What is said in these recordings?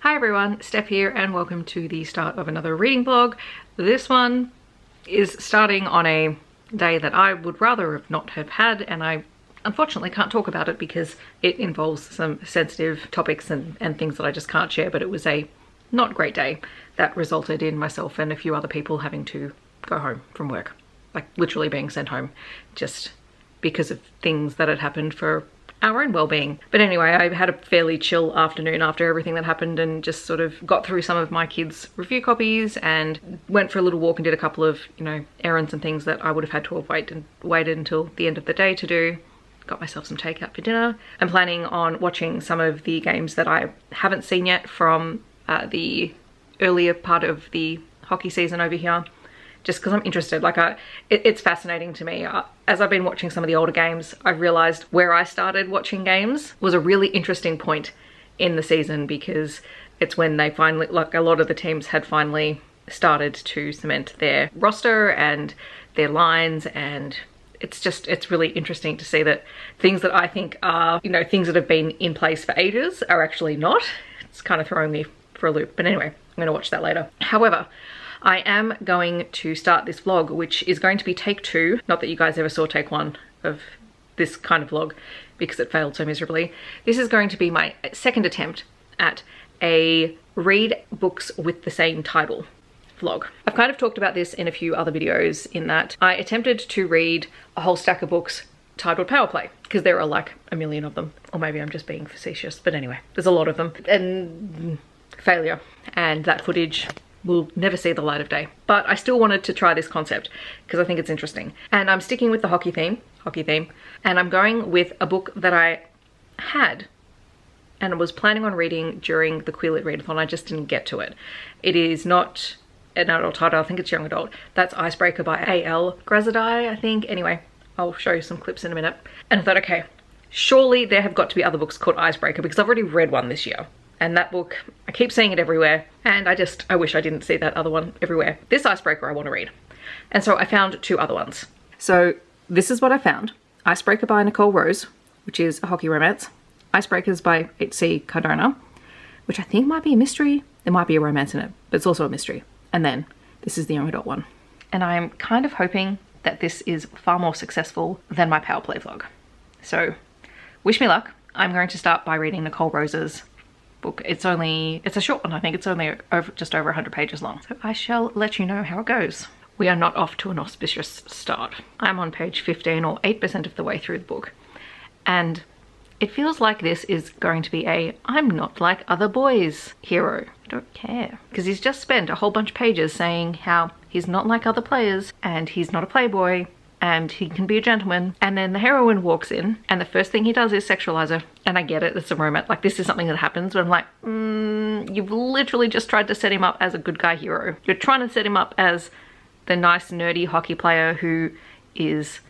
Hi everyone, Steph here and welcome to the start of another reading blog. This one is starting on a day that I would rather have not have had, and I unfortunately can't talk about it because it involves some sensitive topics and things that I just can't share, but it was a not great day that resulted in myself and a few other people having to go home from work. Like literally being sent home just because of things that had happened for our own well-being. But anyway, I had a fairly chill afternoon after everything that happened and just sort of got through some of my kids' review copies and went for a little walk and did a couple of, errands and things that I would have had to have waited until the end of the day to do. Got myself some takeout for dinner. I'm planning on watching some of the games that I haven't seen yet from the earlier part of the hockey season over here, just because I'm interested. It's fascinating to me. As I've been watching some of the older games, I've realized where I started watching games was a really interesting point in the season, because it's when they finally, like a lot of the teams had finally started to cement their roster and their lines, and it's really interesting to see that things that I think are, things that have been in place for ages are actually not. It's kind of throwing me for a loop, but anyway, I'm gonna watch that later. However, I am going to start this vlog, which is going to be take 2. Not that you guys ever saw take 1 of this kind of vlog because it failed so miserably. This is going to be my second attempt at a read books with the same title vlog. I've kind of talked about this in a few other videos, in that I attempted to read a whole stack of books titled Power Play, because there are like a million of them, or maybe I'm just being facetious, but anyway, there's a lot of them, and failure, and that footage will never see the light of day. But I still wanted to try this concept because I think it's interesting, and I'm sticking with the hockey theme, and I'm going with a book that I had and was planning on reading during the Queer Lit Readathon. I just didn't get to it. It is not an adult title, I think it's young adult. That's Icebreaker by A.L. Graziadei, I think. Anyway, I'll show you some clips in a minute. And I thought, okay, surely there have got to be other books called Icebreaker, because I've already read one this year. And that book, I keep seeing it everywhere, and I wish I didn't see that other one everywhere. This Icebreaker I want to read. And so I found 2 other ones. So this is what I found. Icebreaker by Nicole, which is a hockey romance. Icebreakers by H.C. Cardona, which I think might be a mystery. There might be a romance in it, but it's also a mystery. And then this is the young adult one. And I'm kind of hoping that this is far more successful than my Power Play vlog. So wish me luck. I'm going to start by reading Nicole Rose's book. It's a short one, I think. It's only just over 100 pages long. So I shall let you know how it goes. We are not off to an auspicious start. I'm on page 15, or 8% of the way through the book. And it feels like this is going to be a I'm not like other boys hero. I don't care. Because he's just spent a whole bunch of pages saying how he's not like other players, and he's not a playboy, and he can be a gentleman, and then the heroine walks in and the first thing he does is sexualize her. And I get it, it's a romance, like this is something that happens, but I'm like, you've literally just tried to set him up as a good guy hero. You're trying to set him up as the nice nerdy hockey player who is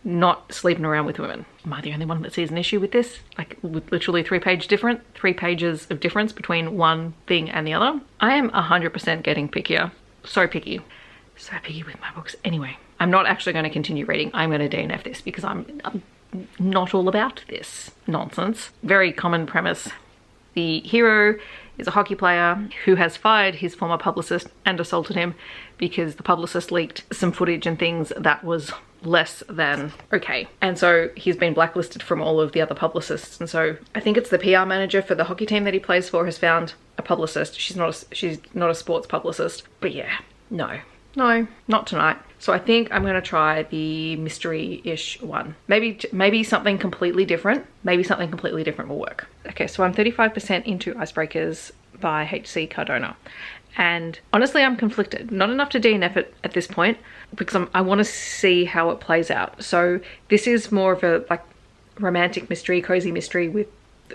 not sleeping around with women. Am I the only one that sees an issue with this? Like with literally 3 pages of difference between one thing and the other. I am 100% getting pickier. So picky with my books. Anyway, I'm not actually going to continue reading. I'm going to DNF this because I'm not all about this nonsense. Very common premise. The hero is a hockey player who has fired his former publicist and assaulted him because the publicist leaked some footage and things that was less than okay. And so he's been blacklisted from all of the other publicists. And so I think it's the PR manager for the hockey team that he plays for has found a publicist. She's not a sports publicist. But yeah, no, not tonight. So I think I'm gonna try the mystery-ish one. Maybe something completely different. Maybe something completely different will work. Okay, so I'm 35% into Icebreakers by H.C. Cardona. And honestly, I'm conflicted. Not enough to DNF it at this point, because I want to see how it plays out. So this is more of a like romantic mystery, cozy mystery with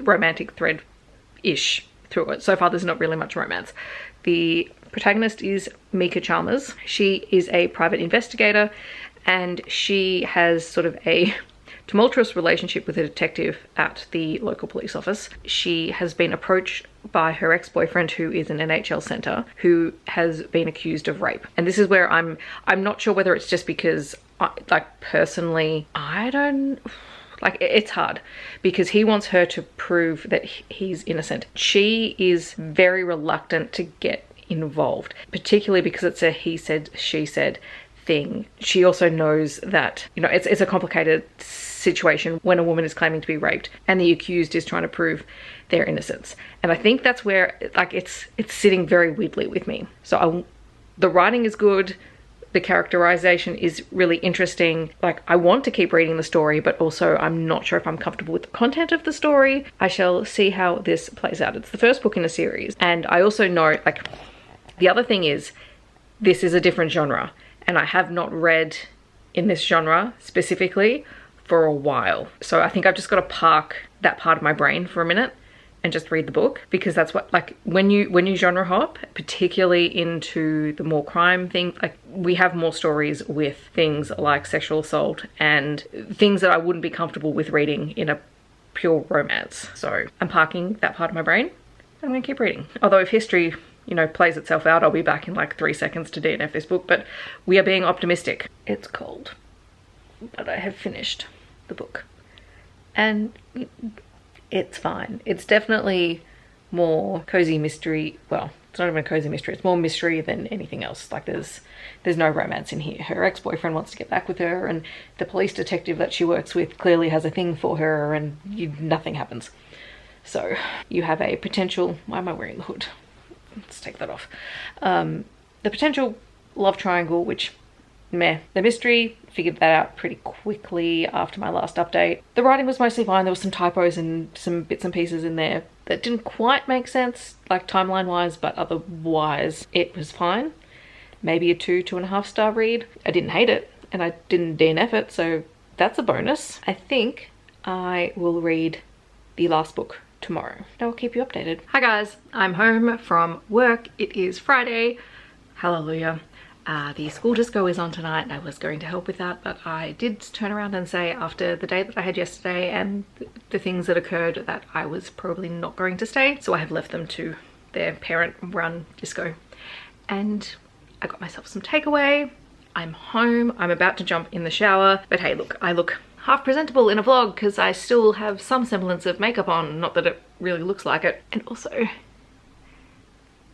romantic thread-ish through it. So far, there's not really much romance. The protagonist is Mika Chalmers. She is a private investigator, and she has sort of a tumultuous relationship with a detective at the local police office. She has been approached by her ex-boyfriend, who is an NHL center, who has been accused of rape. And this is where I'm not sure whether it's just because personally, I don't Like, it's hard because he wants her to prove that he's innocent. She is very reluctant to get involved, particularly because it's a he said, she said thing. She also knows that, you know, it's a complicated situation when a woman is claiming to be raped and the accused is trying to prove their innocence. And I think that's where, like, it's sitting very weirdly with me. So the writing is good. The characterization is really interesting. Like, I want to keep reading the story, but also I'm not sure if I'm comfortable with the content of the story. I shall see how this plays out. It's the first book in a series. And I also know, like, the other thing is, this is a different genre. And I have not read in this genre specifically for a while. So I think I've just got to park that part of my brain for a minute and just read the book, because that's what, like, when you genre hop, particularly into the more crime thing, like, we have more stories with things like sexual assault and things that I wouldn't be comfortable with reading in a pure romance. So I'm parking that part of my brain. I'm gonna keep reading. Although if history, you know, plays itself out, I'll be back in like 3 seconds to DNF this book, but we are being optimistic. It's cold, but I have finished the book and it's fine. It's definitely more cozy mystery. Well, it's not even a cozy mystery. It's more mystery than anything else. Like, there's no romance in here. Her ex-boyfriend wants to get back with her, and the police detective that she works with clearly has a thing for her, and nothing happens. So you have a potential, why am I wearing the hood? Let's take that off. The potential love triangle, which meh. The mystery, figured that out pretty quickly after my last update. The writing was mostly fine. There was some typos and some bits and pieces in there that didn't quite make sense, like timeline wise, but otherwise it was fine. Maybe a 2.5 star read. I didn't hate it and I didn't DNF it, so that's a bonus. I think I will read the last book tomorrow. I'll keep you updated. Hi guys, I'm home from work. It is Friday. Hallelujah. The school disco is on tonight. I was going to help with that, but I did turn around and say after the day that I had yesterday and the things that occurred that I was probably not going to stay. So I have left them to their parent run disco. And I got myself some takeaway. I'm home. I'm about to jump in the shower. But hey, look, I look half presentable in a vlog because I still have some semblance of makeup on. Not that it really looks like it. And also,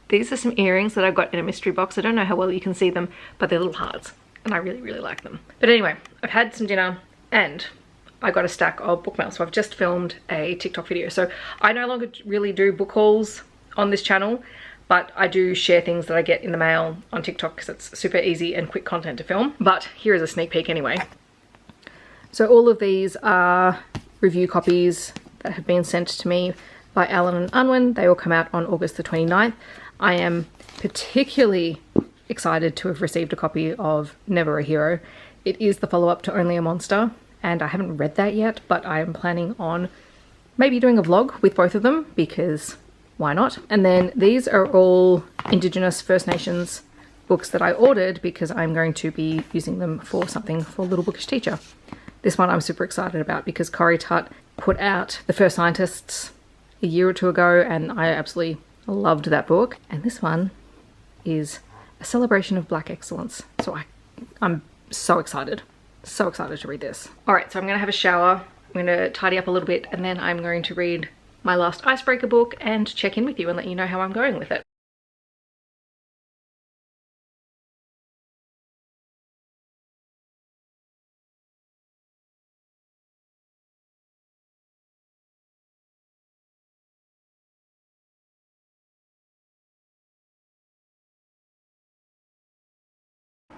these are some earrings that I got in a mystery box. I don't know how well you can see them, but they're little hearts and I really, really like them. But anyway, I've had some dinner and I got a stack of book mail. So I've just filmed a TikTok video. So I no longer really do book hauls on this channel, but I do share things that I get in the mail on TikTok because it's super easy and quick content to film. But here is a sneak peek anyway. So all of these are review copies that have been sent to me by Alan and Unwin. They all come out on August the 29th. I am particularly excited to have received a copy of Never a Hero. It is the follow-up to Only a Monster, and I haven't read that yet, but I am planning on maybe doing a vlog with both of them, because why not? And then these are all Indigenous First Nations books that I ordered because I'm going to be using them for something for Little Bookish Teacher. This one I'm super excited about because Corrie Tutt put out The First Scientists a year or two ago, and I absolutely loved that book. And this one is a celebration of Black excellence. So I'm so excited to read this. All right, so I'm gonna have a shower. I'm gonna tidy up a little bit, and then I'm going to read my last Icebreaker book and check in with you and let you know how I'm going with it.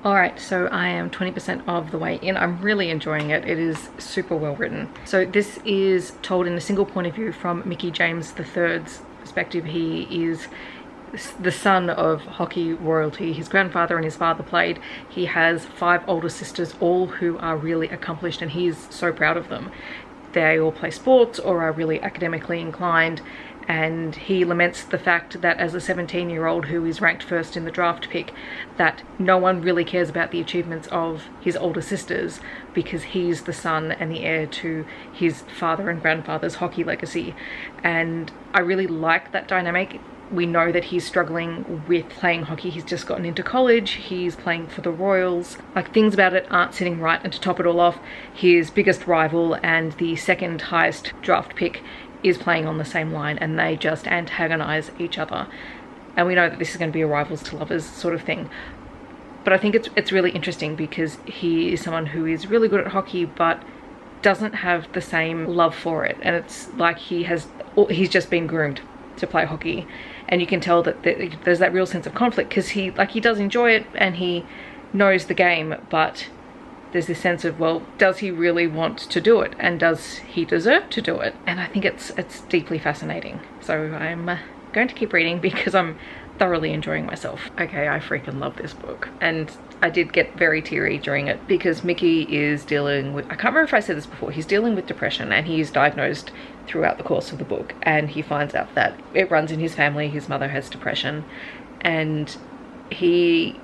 All right, so I am 20% of the way in. I'm really enjoying it. It is super well written. So this is told in a single point of view from Mickey James III's perspective. He is the son of hockey royalty. His grandfather and his father played. He has 5 older sisters, all who are really accomplished, and he's so proud of them. They all play sports or are really academically inclined, and he laments the fact that as a 17-year-old who is ranked first in the draft pick, that no one really cares about the achievements of his older sisters because he's the son and the heir to his father and grandfather's hockey legacy. And I really like that dynamic. We know that he's struggling with playing hockey. He's just gotten into college. He's playing for the Royals. Like, things about it aren't sitting right. And to top it all off, his biggest rival and the second highest draft pick is playing on the same line, and they just antagonize each other. And we know that this is going to be a rivals to lovers sort of thing. But I think it's really interesting because he is someone who is really good at hockey but doesn't have the same love for it. And it's like he's just been groomed to play hockey. And you can tell that there's that real sense of conflict because he does enjoy it and he knows the game, but there's this sense of, well, does he really want to do it? And does he deserve to do it? And I think it's deeply fascinating. So I'm going to keep reading because I'm thoroughly enjoying myself. Okay, I freaking love this book. And I did get very teary during it because Mickey is dealing with, I can't remember if I said this before, he's dealing with depression, and he's diagnosed throughout the course of the book, and he finds out that it runs in his family. His mother has depression, and he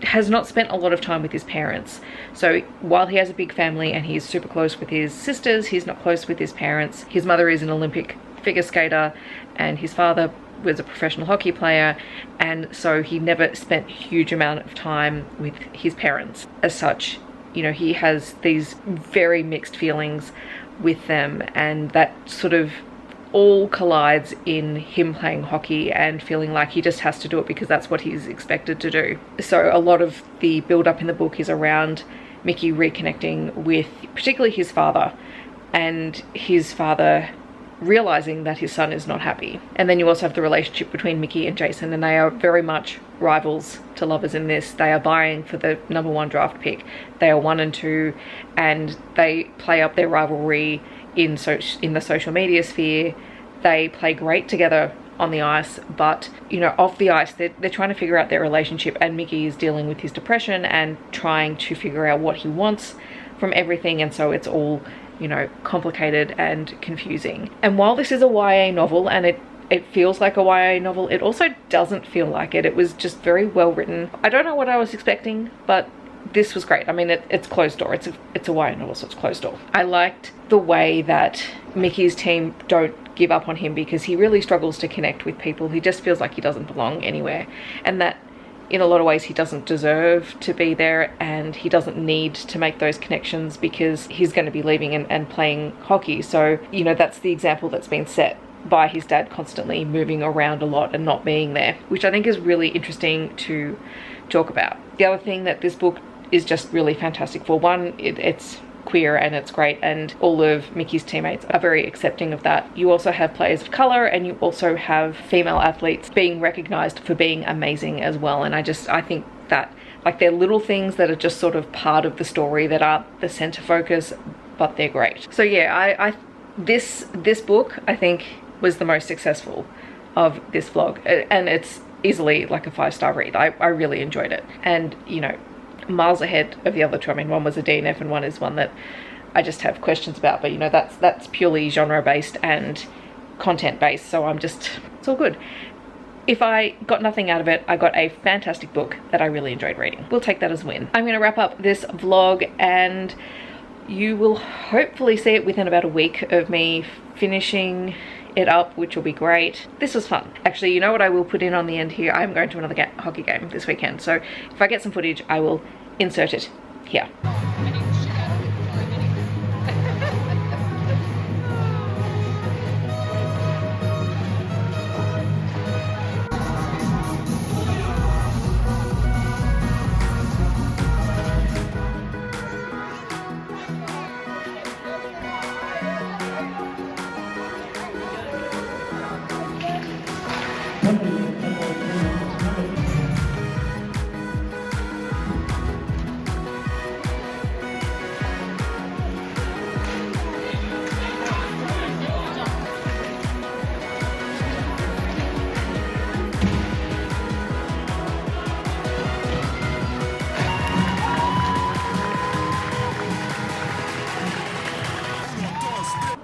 has not spent a lot of time with his parents. So while he has a big family and he's super close with his sisters, he's not close with his parents. His mother is an Olympic figure skater and his father was a professional hockey player, and so he never spent a huge amount of time with his parents. As such, you know, he has these very mixed feelings with them, and that sort of all collides in him playing hockey and feeling like he just has to do it because that's what he's expected to do. So a lot of the build up in the book is around Mickey reconnecting with particularly his father, and his father realizing that his son is not happy. And then you also have the relationship between Mickey and Jason, and they are very much rivals to lovers in this. They are vying for the #1 draft pick. They are 1 and 2, and they play up their rivalry in the social media sphere. They play great together on the ice, but you know, off the ice they're trying to figure out their relationship, and Mickey is dealing with his depression and trying to figure out what he wants from everything, and so it's all, you know, complicated and confusing. And while this is a YA novel, and it feels like a YA novel, it also doesn't feel like it. It was just very well written. I don't know what I was expecting, but this was great. I mean, it's closed door. It's a YA novel, so it's closed door. I liked the way that Mickey's team don't give up on him because he really struggles to connect with people. He just feels like he doesn't belong anywhere, and that in a lot of ways he doesn't deserve to be there, and he doesn't need to make those connections because he's going to be leaving and playing hockey. So, you know, that's the example that's been set by his dad constantly moving around a lot and not being there, which I think is really interesting to talk about. The other thing that this book is just really fantastic for, one, it's queer and it's great, and all of Mickey's teammates are very accepting of that. You also have players of color, and you also have female athletes being recognized for being amazing as well. And I think that, like, they're little things that are just sort of part of the story that aren't the center focus, but they're great. So yeah, this book I think was the most successful of this vlog, and it's easily like a 5-star read. I really enjoyed it, and you know, miles ahead of the other two. I mean, one was a DNF and one is one that I just have questions about, but you know, that's purely genre based and content based, so it's all good. If I got nothing out of it, I got a fantastic book that I really enjoyed reading. We'll take that as a win. I'm going to wrap up this vlog, and you will hopefully see it within about a week of me finishing it up, which will be great. This was fun. Actually, you know what I will put in on the end here? I'm going to another hockey game this weekend, so if I get some footage, I will insert it here.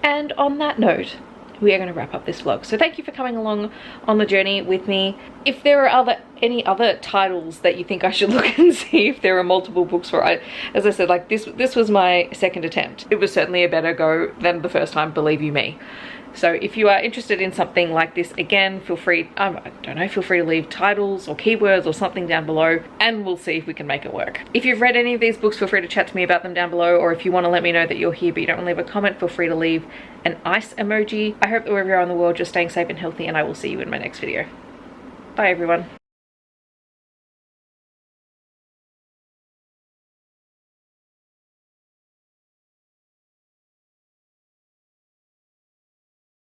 And on that note, we are going to wrap up this vlog. So thank you for coming along on the journey with me. If there are other any other titles that you think I should look and see if there are multiple books for. As I said, like this was my second attempt. It was certainly a better go than the first time, believe you me. So if you are interested in something like this, again, feel free, I don't know, feel free to leave titles or keywords or something down below, and we'll see if we can make it work. If you've read any of these books, feel free to chat to me about them down below, or if you want to let me know that you're here but you don't want to leave a comment, feel free to leave an ice emoji. I hope that wherever you are in the world, you're staying safe and healthy, and I will see you in my next video. Bye everyone.